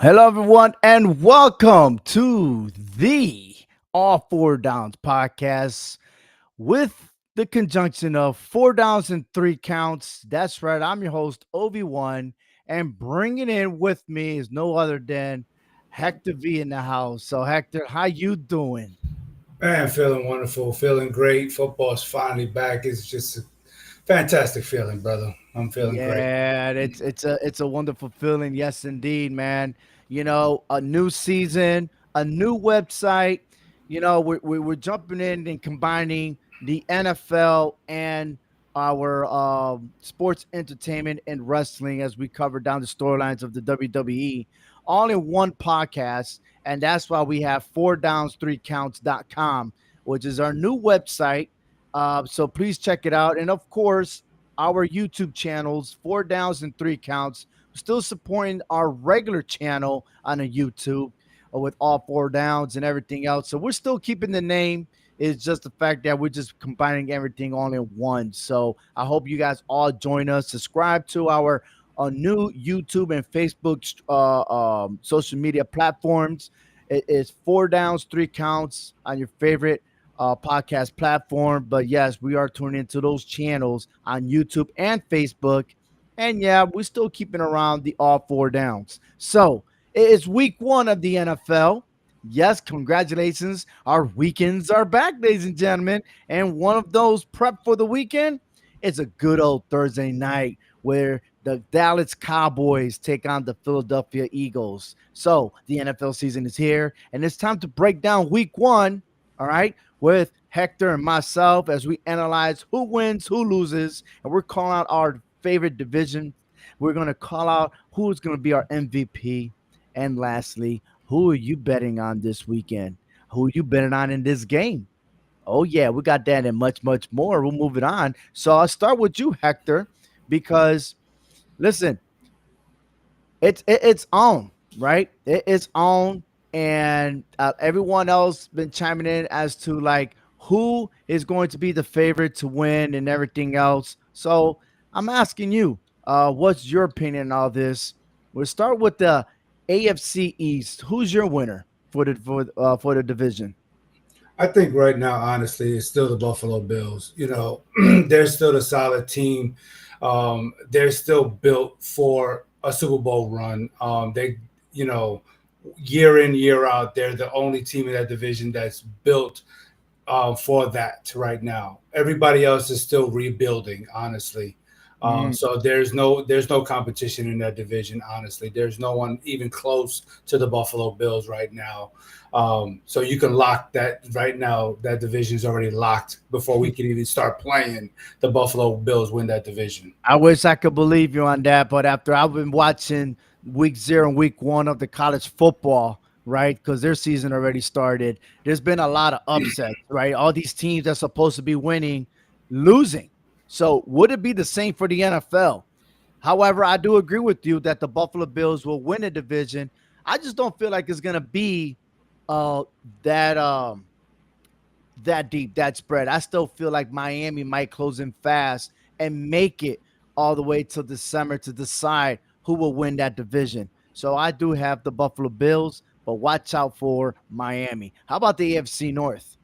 Hello, everyone, and welcome to the All Four Downs podcast with the conjunction of four downs and three counts. That's right. I'm your host, Obi-Wan, and bringing in with me is no other than Hector V in the house. So, Hector, how you doing? Man, feeling wonderful, feeling great. Football's finally back. It's just a fantastic feeling, brother. I'm feeling great. Yeah, it's a wonderful feeling. Yes, indeed, man. A new season, a new website. We're jumping in and combining the NFL and our sports entertainment and wrestling as we cover down the storylines of the WWE all in one podcast. And that's why we have fourdowns3counts.com, which is our new website. So please check it out. And of course, our YouTube channels, four downs and three counts. Still supporting our regular channel on a YouTube with all four downs and everything else. So we're still keeping the name. It's just the fact that we're just combining everything all in one. So I hope you guys all join us. Subscribe to our new YouTube and Facebook social media platforms. It's four downs, three counts on your favorite podcast platform. But yes, we are tuning into those channels on YouTube and Facebook. And yeah, we're still keeping around the all four downs. So it is week one of the NFL. Yes, congratulations. Our weekends are back, ladies and gentlemen. And one of those prep for the weekend is a good old Thursday night where the Dallas Cowboys take on the Philadelphia Eagles. So the NFL season is here, and it's time to break down week one. All right, with Hector and myself as we analyze who wins, who loses, and we're calling out our favorite division. We're going to call out who's going to be our MVP. And lastly, who are you betting on this weekend? Who are you betting on in this game? Oh, yeah, we got that and much, much more. We'll move it on. So I'll start with you, Hector, because listen, it's on, right? It's on, and everyone else been chiming in as to like who is going to be the favorite to win and everything else. So I'm asking you, what's your opinion on all this? We'll start with the AFC East. Who's your winner for the division? I think right now, honestly, it's still the Buffalo Bills. They're still a solid team. They're still built for a Super Bowl run. You know, year in, year out, they're the only team in that division that's built for that right now. Everybody else is still rebuilding, honestly. Mm, So there's no competition in that division. Honestly, there's no one even close to the Buffalo Bills right now. So you can lock that right now. That division is already locked before we can even start playing. The Buffalo Bills win that division. I wish I could believe you on that, but after I've been watching week zero and week one of the college football, right? Because their season already started. There's been a lot of upsets, right? All these teams that's supposed to be winning, losing. So would it be the same for the NFL? However, I do agree with you that the Buffalo Bills will win the division. I just don't feel like it's gonna be uh that that deep, that spread. I still feel like Miami might close in fast and make it all the way to December to decide who will win that division. So I do have the Buffalo Bills, but watch out for Miami. How about the AFC North?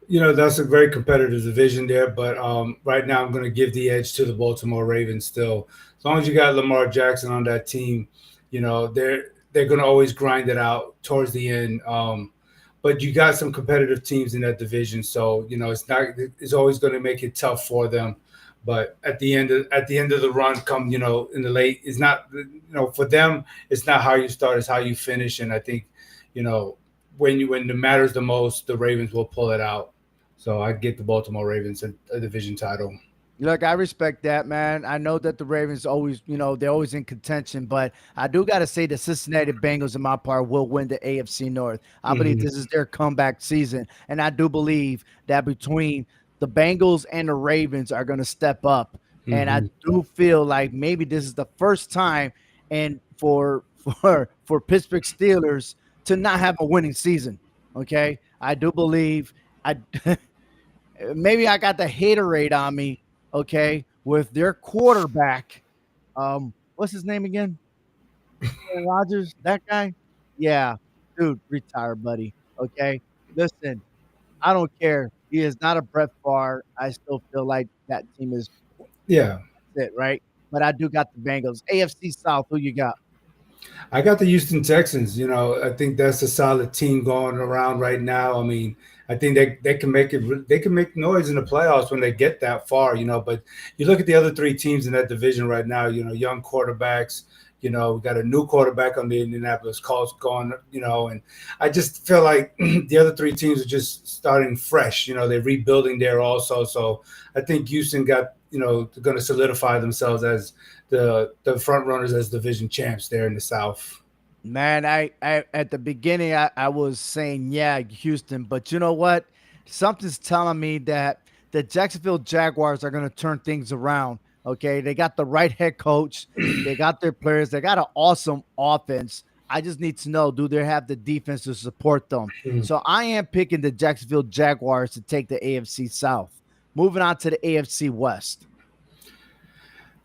That's a very competitive division there, but right now I'm going to give the edge to the Baltimore Ravens still. As long as you got Lamar Jackson on that team, they're going to always grind it out towards the end. But you got some competitive teams in that division, so it's always going to make it tough for them. But at the end of the run, come in the late, it's not for them. It's not how you start; it's how you finish. And I think you know when it matters the most, the Ravens will pull it out. So I get the Baltimore Ravens a division title. Look, I respect that, man. I know that the Ravens always, they're always in contention, but I do got to say the Cincinnati Bengals, in my part, will win the AFC North. I believe Hmm. this is their comeback season, and I do believe that between the Bengals and the Ravens are going to step up, and I Hmm. do feel like maybe this is the first time, and for Pittsburgh Steelers to not have a winning season. Okay, I do believe I maybe I got the haterade on me, okay, with their quarterback. What's his name again? Aaron Rodgers, that guy, yeah, dude, retire, buddy. Okay, listen, I don't care. He is not a Brett Favre. I still feel like that team is Yeah. it, right? But I do got the Bengals. AFC South, who you got? I got the Houston Texans. You know, I think that's a solid team going around right now. I mean, I think they can make it. They can make noise in the playoffs when they get that far. You know, but you look at the other three teams in that division right now. You know, young quarterbacks. You know, we got a new quarterback on the Indianapolis Colts going. You know, and I just feel like the other three teams are just starting fresh. You know, they're rebuilding there also. So I think Houston got going to solidify themselves as the front runners as division champs there in the South. Man, I at the beginning I was saying yeah, Houston, but you know what? Something's telling me that the Jacksonville Jaguars are going to turn things around. Okay, they got the right head coach, they got their players, they got an awesome offense. I just need to know, do they have the defense to support them? Mm. So I am picking the Jacksonville Jaguars to take the AFC South. Moving on to the AFC West.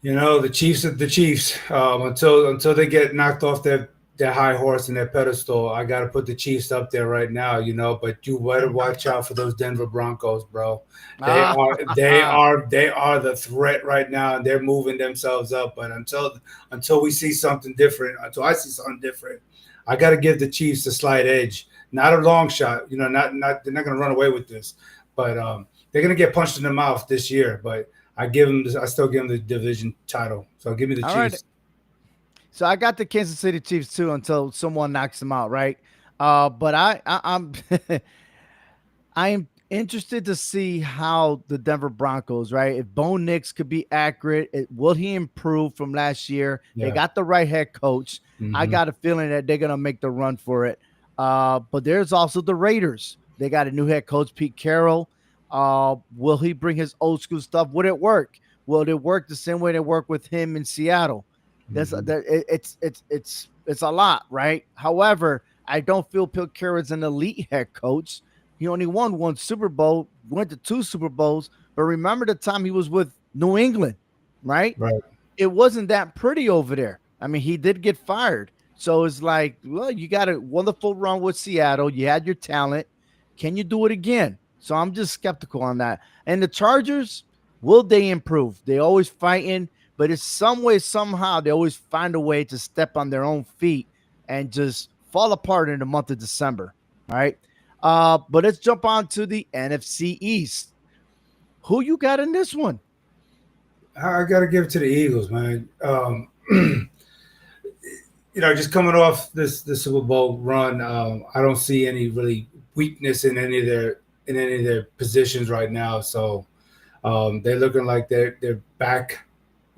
You know, the Chiefs are the Chiefs. Until they get knocked off their high horse and their pedestal, I got to put the Chiefs up there right now. You know, but you better watch out for those Denver Broncos, bro. They Ah, are they are they are the threat right now, and they're moving themselves up. But until we see something different, until I see something different, I got to give the Chiefs a slight edge. Not a long shot. You know, not they're not going to run away with this, but they're going to get punched in the mouth this year. But I still give them the division title. So give me the all right. Chiefs. So I got the Kansas City Chiefs too until someone knocks them out, right? But I'm I am interested to see how the Denver Broncos, right? If Bo Nix could be accurate, will he improve from last year? They Yeah. got the right head coach. I Hmm. got a feeling that they're gonna make the run for it. But there's also the Raiders. They got a new head coach, Pete Carroll. Will he bring his old school stuff? Would it work? Will it work the same way they work with him in Seattle? That's Hmm. it's a lot, right? However, I don't feel Pete Carroll is an elite head coach. He only won one Super Bowl, went to two Super Bowls, but remember the time he was with New England, right? Right. It wasn't that pretty over there. I mean, he did get fired. So it's like, well, you got a wonderful run with Seattle. You had your talent. Can you do it again? So I'm just skeptical on that. And the Chargers, will they improve? They always fighting, but it's some way, somehow, they always find a way to step on their own feet and just fall apart in the month of December. All right. But let's jump on to the NFC East. Who you got in this one? I got to give it to the Eagles, man. Just coming off the Super Bowl run, I don't see any really weakness in any of their positions right now. So they're looking like they're back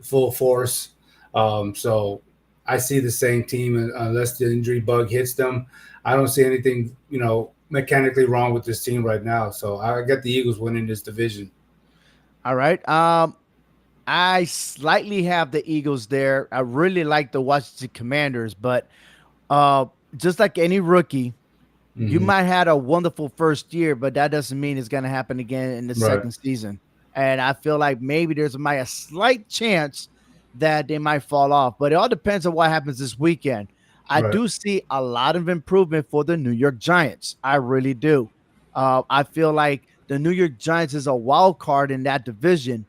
full force. So I see the same team unless the injury bug hits them. I don't see anything mechanically wrong with this team right now. So I got the Eagles winning this division. All right. I slightly have the Eagles there. I really like the Washington Commanders, but uh, just like any rookie, you Hmm. might had a wonderful first year, but that doesn't mean it's going to happen again in the Right. second season. And I feel like maybe there's might a slight chance that they might fall off, but it all depends on what happens this weekend. I Right. do see a lot of improvement for the New York Giants. I really do. I feel like the New York Giants is a wild card in that division,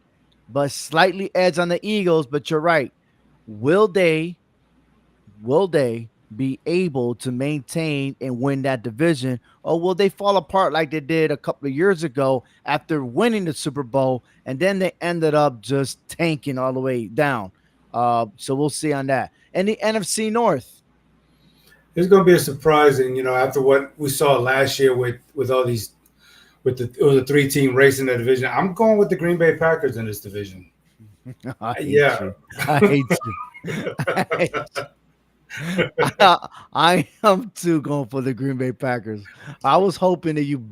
but slightly edge on the Eagles. But you're right. Will they will they be able to maintain and win that division, or will they fall apart like they did a couple of years ago after winning the Super Bowl and then they ended up just tanking all the way down? So we'll see on that. And the NFC North. It's going to be a surprising, after what we saw last year with all these it was a three-team race in the division. I'm going with the Green Bay Packers in this division. I hate Yeah. you. I hate you. I hate I am too going for the Green Bay Packers. I was hoping that you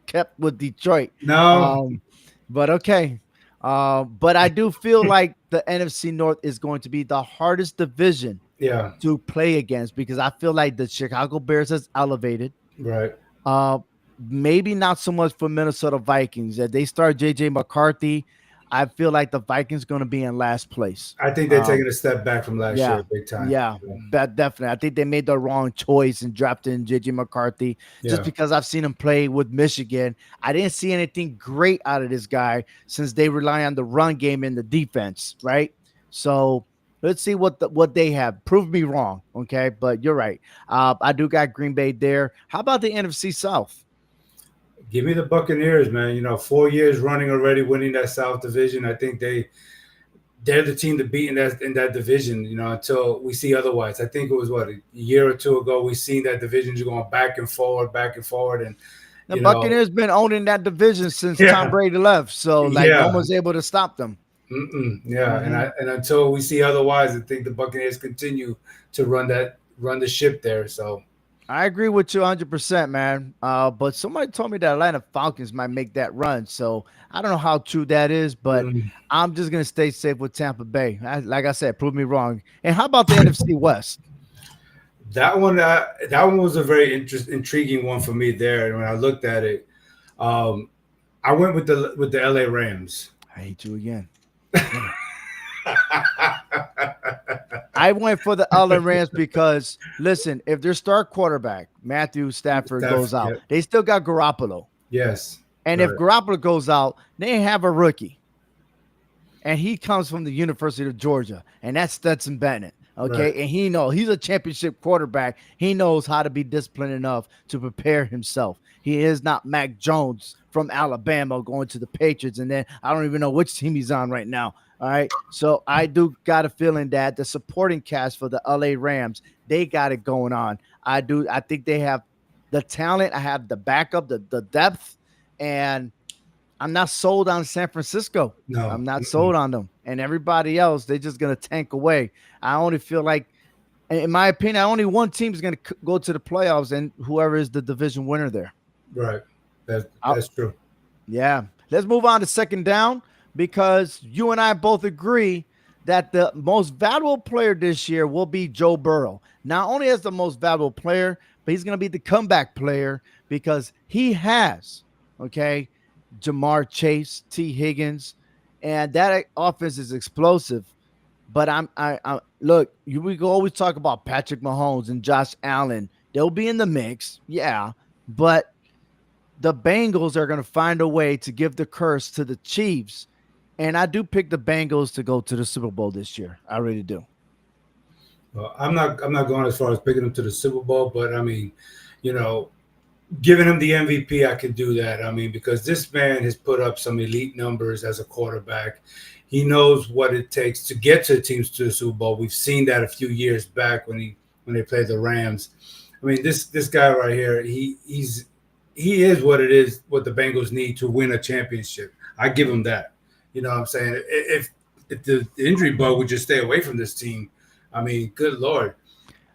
kept with Detroit. No. Um, but okay. But I do feel like the NFC North is going to be the hardest division Yeah. to play against because I feel like the Chicago Bears has elevated. Right. Uh, Maybe not so much for Minnesota Vikings. That they start JJ McCarthy. I feel like the Vikings going to be in last place. I think they're Um, taking a step back from last yeah, year, big time. yeah, that definitely. I think they made the wrong choice in drafting JJ McCarthy just Yeah. because I've seen him play with Michigan. I didn't see anything great out of this guy since they rely on the run game and the defense, right? So let's see what they have. Prove me wrong, okay? But you're right. I do got Green Bay there. How about the NFC South? Give me the Buccaneers, man. 4 years running already, winning that South Division. I think they're the team to beat in that division. Until we see otherwise. I think it was what, a year or two ago we seen that division just going back and forward, and The you know, Buccaneers been owning that division since Tom yeah, Brady left, so like no yeah, one's able to stop them. yeah. And Hmm. until we see otherwise, I think the Buccaneers continue to run the ship there. So I agree with you 100%, man. But somebody told me that Atlanta Falcons might make that run. So I don't know how true that is, but mm, I'm just going to stay safe with Tampa Bay. Like I said, prove me wrong. And how about the NFC West? that one was a very intriguing one for me there. And when I looked at it, um, I went with the LA Rams. I hate you again. Damn it. I went for the LA Rams because, listen, if their star quarterback, Matthew Stafford, goes out, Yep. they still got Garoppolo. Yes. And if Right. Garoppolo goes out, they have a rookie. And he comes from the University of Georgia, and that's Stetson Bennett. Right. Okay, and he's a championship quarterback. He knows how to be disciplined enough to prepare himself. He is not Mac Jones from Alabama going to the Patriots, and then I don't even know which team he's on right now. All right, so I do got a feeling that the supporting cast for the LA Rams, they got it going on. I do. I think they have the talent. I have the backup, the depth, and I'm not sold on San Francisco. No. I'm not sold on them. And everybody else, they're just gonna tank away. I only feel like, in my opinion, only one team is gonna go to the playoffs, and whoever is the division winner there. Right. That I, that's true. yeah. Let's move on to second down because you and I both agree that the most valuable player this year will be Joe Burrow. Not only as the most valuable player, but he's going to be the comeback player because he has, okay, Jamar Chase, T. Higgins, and that offense is explosive. But I look, we can always talk about Patrick Mahomes and Josh Allen. They'll be in the mix, yeah, but the Bengals are going to find a way to give the curse to the Chiefs. And I do pick the Bengals to go to the Super Bowl this year. I really do. Well, I'm not going as far as picking him to the Super Bowl, but I mean, you know, giving him the MVP, I can do that. I mean, because this man has put up some elite numbers as a quarterback. He knows what it takes to get to teams to the Super Bowl. We've seen that a few years back when they played the Rams. I mean, this guy right here, he is what it is, what the Bengals need to win a championship. I give him that. You know what I'm saying? If the injury bug would just stay away from this team, I mean, good lord.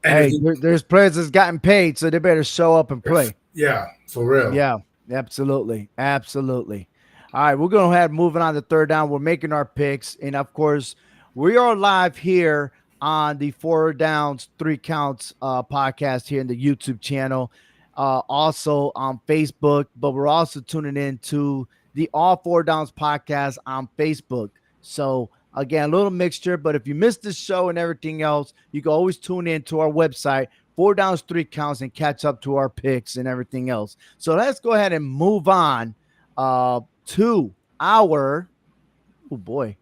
And if Hey, he, there's players that's gotten paid, so they better show up and play. yeah, for real. Yeah, absolutely. Absolutely. All right, we're going to have moving on to third down. We're making our picks. And of course, we are live here on the Four Downs, Three Counts podcast here in the YouTube channel, also on Facebook, but we're also tuning in to the All Four Downs podcast on Facebook. So, again, a little mixture, but if you missed the show and everything else, you can always tune in to our website, Four Downs, Three Counts, and catch up to our picks and everything else. So let's go ahead and move on to our, oh boy,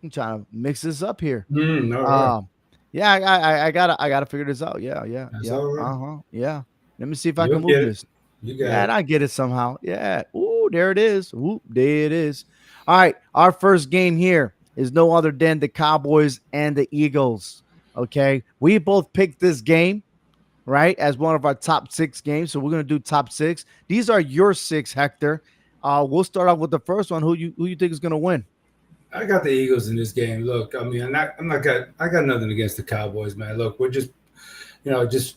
I'm trying to mix this up here. All right. Um, yeah, I gotta figure this out. Yeah, yeah, That's yeah. all right. Uh-huh. Yeah. Let me see if I You'll can move get it. this. You got Yeah, it. and I get it somehow. Yeah. Ooh, there it is. Ooh, there it is. All right. Our first game here is no other than the Cowboys and the Eagles. Okay. We both picked this game, right, as one of our top six games. So we're gonna do top six. These are your six, Hector. We'll start off with the first one. Who you think is gonna win? I got the Eagles in this game. Look, I mean, I got nothing against the Cowboys, man. Look, we're just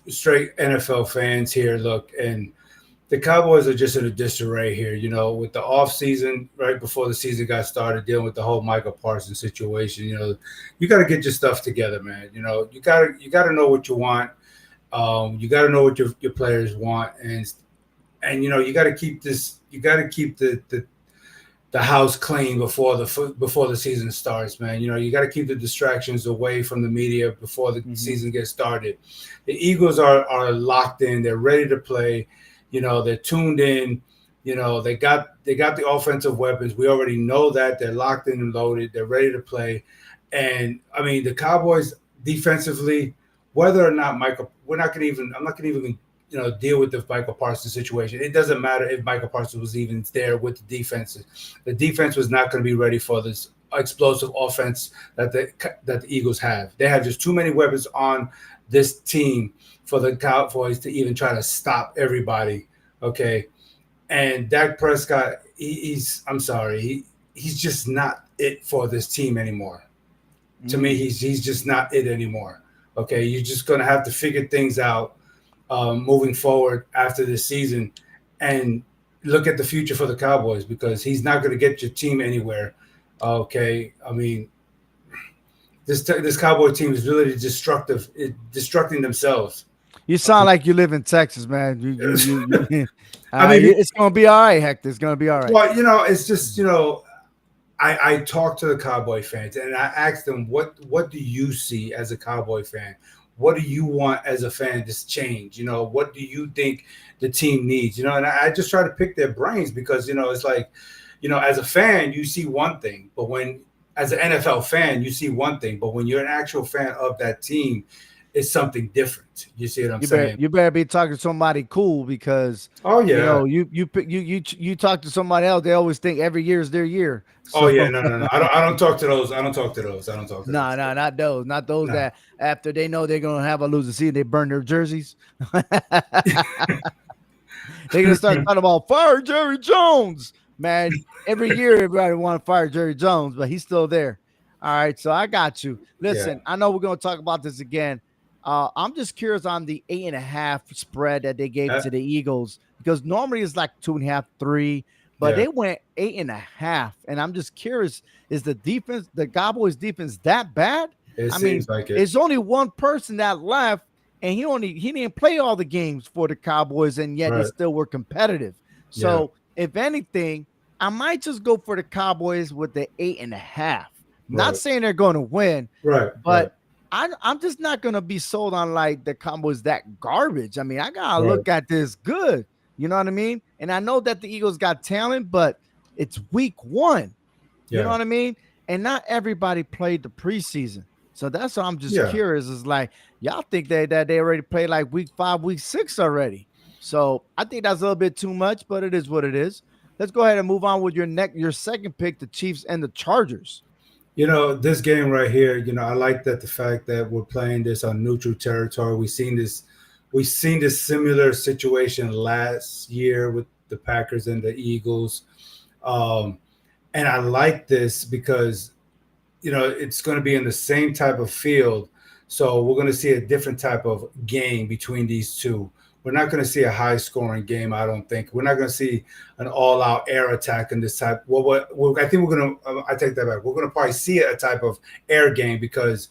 straight NFL fans here. Look, and the Cowboys are just in a disarray here. With the off season, right before the season got started, dealing with the whole Michael Parsons situation. You got to get your stuff together, man. You got to know what you want. You got to know what your players want, and you got to keep this. You got to keep the the house clean before the season starts, man. You know, you got to keep the distractions away from the media before the Hmm. season gets started. The Eagles are locked in. They're ready to play. You know, they're tuned in. You know, they got the offensive weapons. We already know that they're locked in and loaded. They're ready to play. And I mean, the Cowboys defensively, whether or not Michael, we're not gonna even. I'm not gonna even deal with the Michael Parsons situation. It doesn't matter if Michael Parsons was even there with the defenses. The defense was not going to be ready for this explosive offense that the Eagles have. They have just too many weapons on this team for the Cowboys to even try to stop everybody. Okay, and Dak Prescott, he's I'm sorry, he's just not it for this team anymore. To me, Mm. he's just not it anymore. Okay, you're just going to have to figure things out moving forward after this season, and look at the future for the Cowboys because he's not going to get your team anywhere. Okay, I mean this Cowboy team is really destructive, destructing themselves. You sound like you live in Texas, man. You I mean, it's gonna be all right, Hector. It's gonna be all right. well, it's just I talk to the Cowboy fans and I ask them what do you see as a Cowboy fan? What do you want as a fan to change? What do you think the team needs? And I just try to pick their brains because it's like, as a fan you see one thing, but when as an NFL fan you see one thing, but when you're an actual fan of that team, it's something different. You see what I'm You better saying? you better be talking to somebody cool because Oh yeah. you talk to somebody else. They always think every year is their year. Oh So yeah. No, no, no. I don't talk to those. I don't talk to those. I don't talk to no, those. no, not those. Not those No. that after they know they're gonna have a losing season, they burn their jerseys. They're gonna start talking about fire Jerry Jones. Man, every year everybody want to fire Jerry Jones, but he's still there. All right, so I got you. Yeah. Listen, I know we're gonna talk about this again. I'm just curious on the 8.5 spread that they gave Uh, to the Eagles because normally it's like 2.5, 3, but yeah. they went 8.5. And I'm just curious, is the Cowboys defense that bad? It I mean, seems like it. it's only one person that left and he didn't play all the games for the Cowboys, and yet they Right. still were competitive. Yeah. So if anything, I might just go for the Cowboys with the 8.5. Not Right. saying they're going to win, Right. Right. but I'm just not going to be sold on like the Cowboys that garbage. I mean, I gotta Right. look at this good. You know what I mean? And I know that the Eagles got talent, but it's week 1. You know Yeah. what I mean? And not everybody played the preseason. So that's why I'm just Yeah. curious. Is like y'all think that they already played like week 5, week 6 already. So I think that's a little bit too much, but it is what it is. Let's go ahead and move on with your second pick, the Chiefs and the Chargers. This game right here, I like that the fact that we're playing this on neutral territory. We've seen this similar situation last year with the Packers and the Eagles. Um, and I like this because it's going to be in the same type of field. So we're going to see a different type of game between these two. We're not going to see a high scoring game, I don't think. We're not going to see an all out air attack in this type. I think we're going to, I take that back. We're going to probably see a type of air game because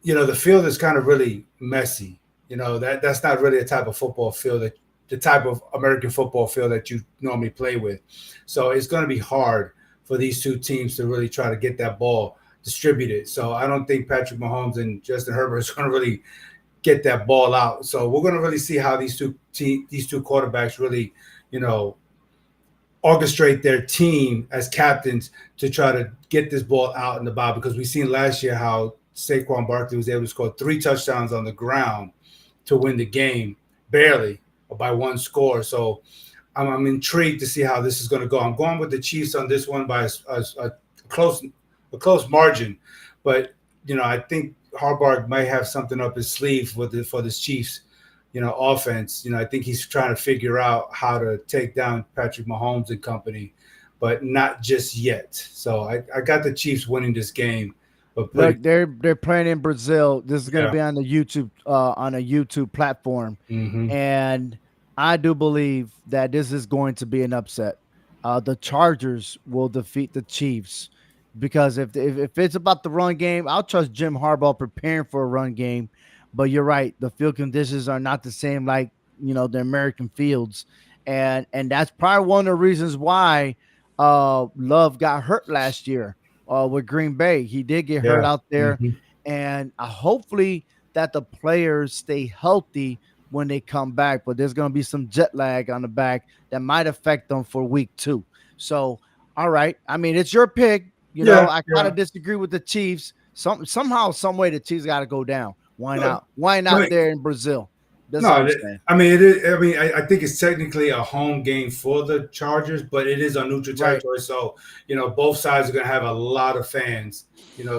the field is kind of really messy. That's not really a type of football field that the type of American football field that you normally play with. So it's going to be hard for these two teams to really try to get that ball distributed. So I don't think Patrick Mahomes and Justin Herbert is going to really get that ball out. So we're going to really see how these two quarterbacks really, you know, orchestrate their team as captains to try to get this ball out in the ball, because we've seen last year how Saquon Barkley was able to score 3 touchdowns on the ground to win the game, barely by one score. So I'm intrigued to see how this is going to go. I'm going with the Chiefs on this one by a close a close margin, but I think Harbaugh might have something up his sleeve for this Chiefs offense. I think he's trying to figure out how to take down Patrick Mahomes and company, but not just yet. So I got the Chiefs winning this game, but pretty Look, they're playing in Brazil. This is going to yeah. be on a YouTube platform, Mm-hmm. and I do believe that this is going to be an upset. The Chargers will defeat the Chiefs because if it's about the run game, I'll trust Jim Harbaugh preparing for a run game. But you're right, the field conditions are not the same like the American fields, and that's probably one of the reasons why. Love got hurt last year with Green Bay. He did get hurt Yeah. out there, Hmm. and hopefully that the players stay healthy when they come back. But there's going to be some jet lag on the back that might affect them for week 2. So, all right. I mean, it's your pick. Yeah. I kind Yeah. of disagree with the Chiefs. Somehow, some way, the Chiefs got to go down. Why No, not? Why I not mean, there in Brazil? That's all no. I'm saying. I mean, it is. I mean, I think it's technically a home game for the Chargers, but it is on neutral Right. territory. So both sides are going to have a lot of fans.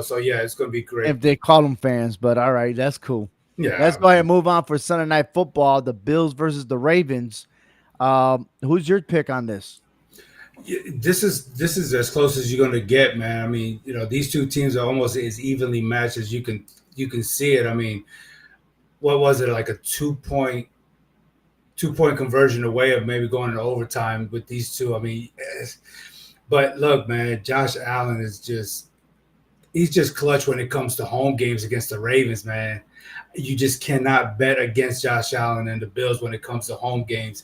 So yeah, it's going to be great. If they call them fans, but all right, that's cool. Let's Yeah. go ahead and move on for Sunday night football. The Bills versus the Ravens. Who's your pick on this? This is as close as you're going to get, man. I mean, these two teams are almost as evenly matched as you can see it. I mean, what was it, like a 2-point conversion away of maybe going into overtime with these two? I mean, but look, man, Josh Allen is just he's just clutch when it comes to home games against the Ravens, man. You just cannot bet against Josh Allen and the Bills when it comes to home games.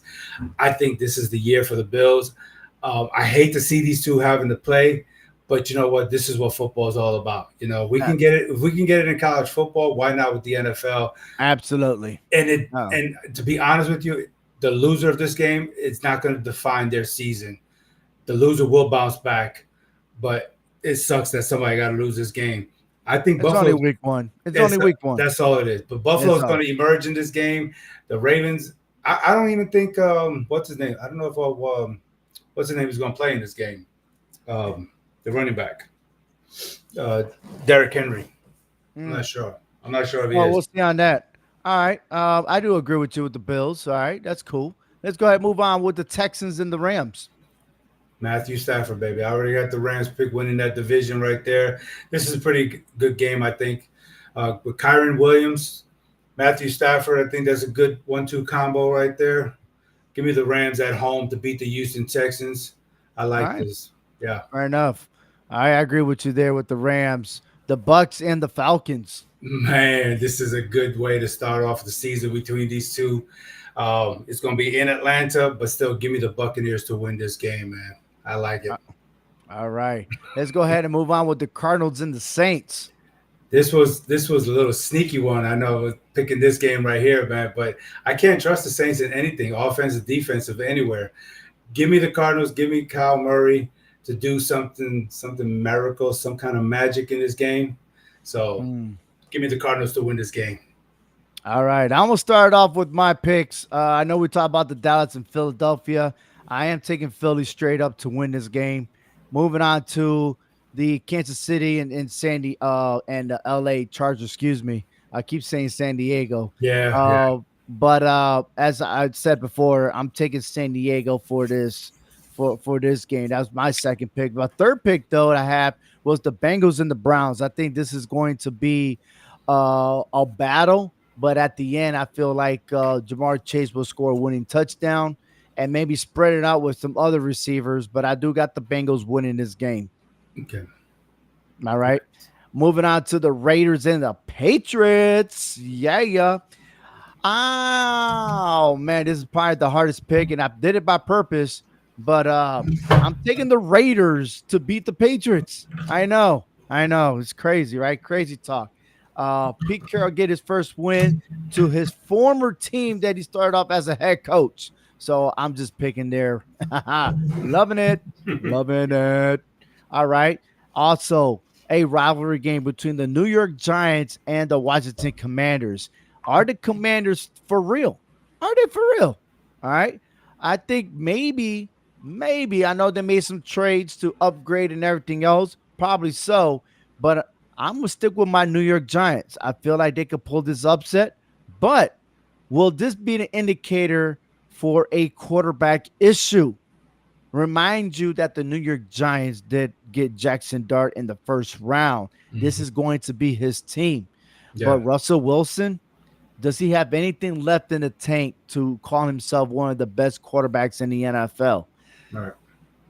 I think this is the year for the Bills. I hate to see these two having to play, but you know what? This is what football is all about. We Uh, can get it if we can get it in college football. Why not with the NFL? Absolutely. And it Oh, and to be honest with you, the loser of this game, it's not going to define their season. The loser will bounce back, but it sucks that somebody got to lose this game. I think it's only Buffalo. week one. It's It's only week one. that's all it is. But It's Buffalo's all. going to emerge in this game. The Ravens. I don't even think what's his name. I don't know if what's his name is going to play in this game. Um, the running back, uh, Derrick Henry. I'm Mm. not sure. I'm not sure if he Well, is. we'll see on that. All right. I do agree with you with the Bills. All right, that's cool. Let's go ahead and move on with the Texans and the Rams. Matthew Stafford, baby. I already got the Rams pick winning that division right there. This is a pretty good game, I think. With Kyron Williams, Matthew Stafford, I think that's a good 1-2 combo right there. Give me the Rams at home to beat the Houston Texans. I All like right. this. Yeah. Fair enough. I agree with you there with the Rams, the Bucks, and the Falcons. Man, this is a good way to start off the season between these two. It's going to be in Atlanta, but still give me the Buccaneers to win this game, man. I like Uh, it. All right. Let's go ahead and move on with the Cardinals and the Saints. This was a little sneaky one. I know picking this game right here, man, but I can't trust the Saints in anything, offensive, defensive, anywhere. Give me the Cardinals. Give me Kyle Murray to do something miracle, some kind of magic in this game. So Hmm. give me the Cardinals to win this game. All right. I'm going to start off with my picks. I know we talked about the Dallas and Philadelphia. I am taking Philly straight up to win this game. Moving on to the Kansas City and and the LA Chargers, excuse me. I keep saying San Diego. Yeah, yeah. But as I said before, I'm taking San Diego for this game. That was my second pick. My third pick, though, I have was the Bengals and the Browns. I think this is going to be a battle, but at the end, I feel like Jamar Chase will score a winning touchdown and maybe spread it out with some other receivers. But I do got the Bengals winning this game. Okay. All right. Moving on to the Raiders and the Patriots. Yeah, yeah. Oh man, this is probably the hardest pick, and I did it by purpose. But I'm taking the Raiders to beat the Patriots. I know, it's crazy, right? Crazy talk. Pete Carroll get his first win to his former team that he started off as a head coach. So I'm just picking there, loving it, loving it. All right. Also, a rivalry game between the New York Giants and the Washington Commanders. Are the Commanders for real? Are they for real? All right. I think maybe I know they made some trades to upgrade and everything else. Probably so, but I'm gonna stick with my New York Giants. I feel like they could pull this upset, but will this be an indicator for a quarterback issue? Remind you that the New York Giants did get Jackson Dart in the first round. This Mhm. is going to be his team. But Yeah. Russell Wilson, does he have anything left in the tank to call himself one of the best quarterbacks in the NFL? All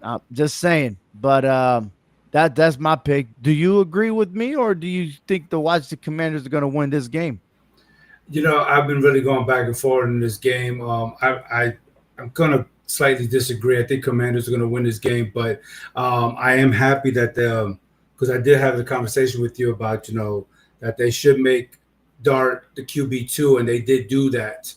right. Just saying. But that's my pick. Do you agree with me, or do you think the Washington Commanders are going to win this game? I've been really going back and forth in this game. I'm gonna slightly disagree. I think Commanders are going to win this game, but I am happy that the because I did have the conversation with you about that they should make Dart the QB2, and they did do that.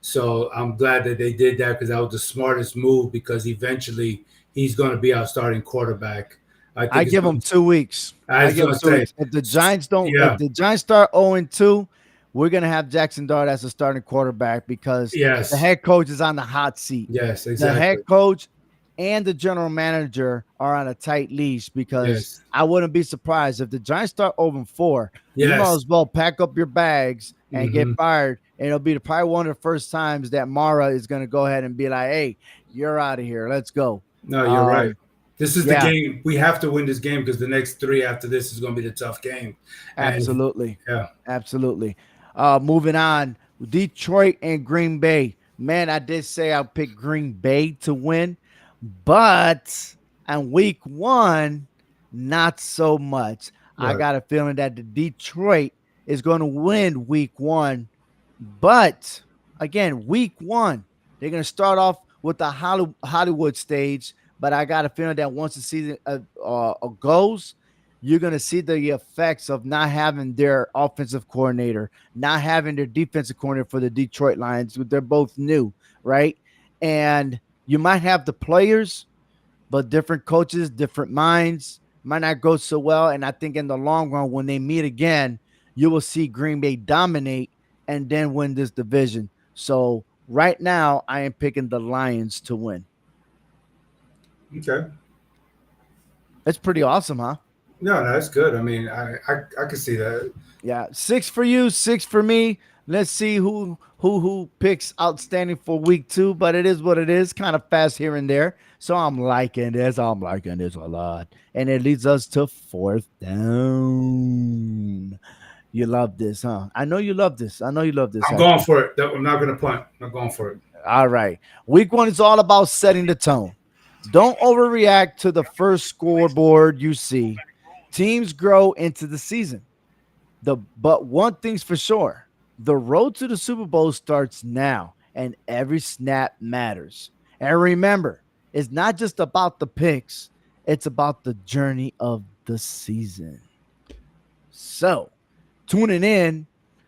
So I'm glad that they did that because that was the smartest move because eventually he's going to be our starting quarterback. I I think it's give going them to. 2 weeks. I I was give going them to two say, weeks. If the Giants don't, if yeah, the Giants start 0-2, we're gonna have Jackson Dart as a starting quarterback because the yes, head coach is on the hot seat. yes, The head exactly, coach and the general manager are on a tight leash because yes, I wouldn't be surprised if the Giants start 0-4. You might yes, as well pack up your bags and get hmm fired. And it'll be probably one of the first times that Mara is going to go ahead and be like, "Hey, you're out of here. Let's go." No, you're right. Um, This is the yeah, game. We have to win this game because the next three after this is going to be the tough game. And absolutely. yeah, Absolutely. Moving on, Detroit and Green Bay. Man, I did say I picked Green Bay to win, but on week one, not so much. I right. got a feeling that the Detroit is going to win week one, but again, week one, they're going to start off with the Hollywood stage. But I got a feeling that once the season goes, you're going to see the effects of not having their offensive coordinator, not having their defensive coordinator for the Detroit Lions. They're both new, right? And you might have the players, but different coaches, different minds might not go so well. And I think in the long run, when they meet again, you will see Green Bay dominate and then win this division. So right now, I am picking the Lions to win. Okay. It's pretty awesome, huh? No, no, that's good. I mean, I can see that. Yeah, 6 for you, 6 for me. Let's see who picks outstanding for week 2, but it is what it is, kind of fast here and there. So I'm liking this. I'm liking this a lot. And it leads us to fourth down. You love this, huh? I know you love this. I know you love this, I'm going actually. for it. I'm not going to punt. I'm going for it. All right. Week 1 is all about setting the tone. Don't overreact to the first scoreboard you see. Teams grow into the season. But one thing's for sure, the road to the Super Bowl starts now, and every snap matters. And remember, it's not just about the picks, it's about the journey of the season. So, tuning in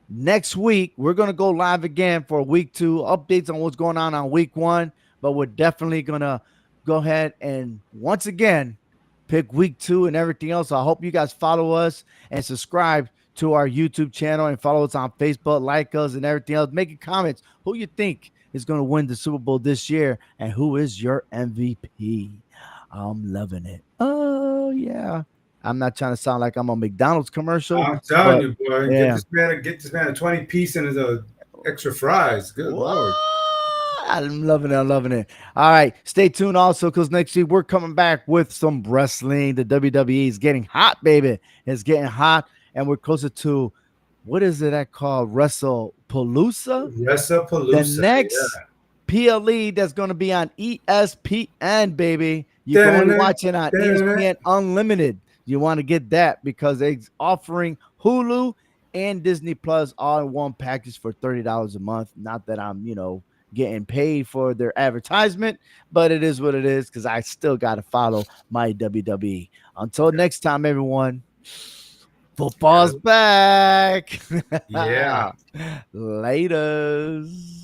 next week, we're going to go live again for week 2, updates on what's going on week 1, but we're definitely going to go ahead and once again pick week 2 and everything else. So I hope you guys follow us and subscribe to our YouTube channel and follow us on Facebook, like us and everything else. Make comments. Who you think is going to win the Super Bowl this year and who is your MVP? I'm loving it. Oh, yeah. I'm not trying to sound like I'm a McDonald's commercial, I'm telling but you, boy, yeah. get this man a 20 piece and his extra fries. Good What? lord. I'm loving it. I'm loving it. All right. Stay tuned also because next week we're coming back with some wrestling. The WWE is getting hot, baby. It's getting hot. And we're closer to what is it that called? WrestlePalooza? The Palooza. next PLE that's going to be on ESPN, baby. You can only Yeah. watch it on ESPN Unlimited. You want to get that because they're offering Hulu and Disney Plus all in one package for $30 a month. Not that I'm, getting paid for their advertisement, but it is what it is because I still got to follow my WWE. Until next time, everyone, football's back. Yeah. Laters.